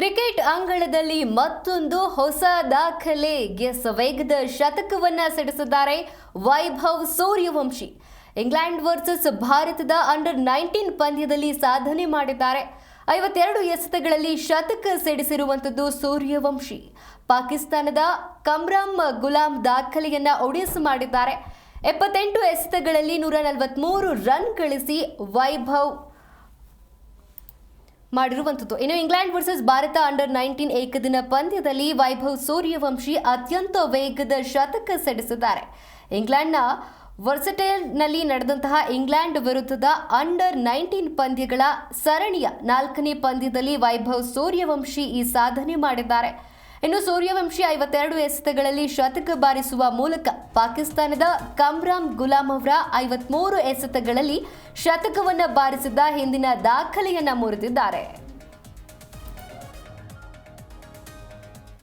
Cricket ಅಂಗಳದಲ್ಲಿ ಮತ್ತೊಂದು ಹೊಸ ದಾಖಲೆ ವೇಗದ ಶತಕವನ್ನ ಸಿಡಿಸಿದ್ದಾರೆ ವೈಭವ್ ಸೂರ್ಯವಂಶಿ. ಇಂಗ್ಲೆಂಡ್ ವರ್ಸಸ್ ಭಾರತದ ಅಂಡರ್ 19 ಪಂದ್ಯದಲ್ಲಿ ಸಾಧನೆ ಮಾಡಿದ್ದಾರೆ. 52 ಎಸೆತಗಳಲ್ಲಿ ಶತಕ ಸಿಡಿಸಿರುವಂತದ್ದು ಸೂರ್ಯವಂಶಿ. ಪಾಕಿಸ್ತಾನದ ಕಮ್ರಾನ್ ಗುಲಾಂ ದಾಖಲೆಯನ್ನ ಒಡಿಸ್ ಮಾಡಿದ್ದಾರೆ. 78 ಎಸೆತಗಳಲ್ಲಿ 143 ರನ್ ಗಳಿಸಿ ವೈಭವ್ ಮಾಡಿರುವಂಥದ್ದು. ಇನ್ನು ಇಂಗ್ಲೆಂಡ್ ವರ್ಸಸ್ ಭಾರತ ಅಂಡರ್ 19 ಏಕದಿನ ಪಂದ್ಯದಲ್ಲಿ ವೈಭವ್ ಸೂರ್ಯವಂಶಿ ಅತ್ಯಂತ ವೇಗದ ಶತಕ ಸಿಡಿಸಿದ್ದಾರೆ. ಇಂಗ್ಲೆಂಡ್ನ ವರ್ಸಟೈಲ್ನಲ್ಲಿ ನಡೆದಂತಹ ಇಂಗ್ಲೆಂಡ್ ವಿರುದ್ಧದ ಅಂಡರ್ 19 ಪಂದ್ಯಗಳ ಸರಣಿಯ 4ನೇ ಪಂದ್ಯದಲ್ಲಿ ವೈಭವ್ ಸೂರ್ಯವಂಶಿ ಈ ಸಾಧನೆ ಮಾಡಿದ್ದಾರೆ. ಇನ್ನು ಸೂರ್ಯವಂಶಿ 52 ಎಸೆತಗಳಲ್ಲಿ ಶತಕ ಬಾರಿಸುವ ಮೂಲಕ ಪಾಕಿಸ್ತಾನದ ಕಮ್ರಾನ್ ಗುಲಾಂ ಅವರ 53 ಎಸೆತಗಳಲ್ಲಿ ಶತಕವನ್ನ ಬಾರಿಸಿದ್ದ ಹಿಂದಿನ ದಾಖಲೆಯನ್ನ ಮುರಿದಿದ್ದಾರೆ.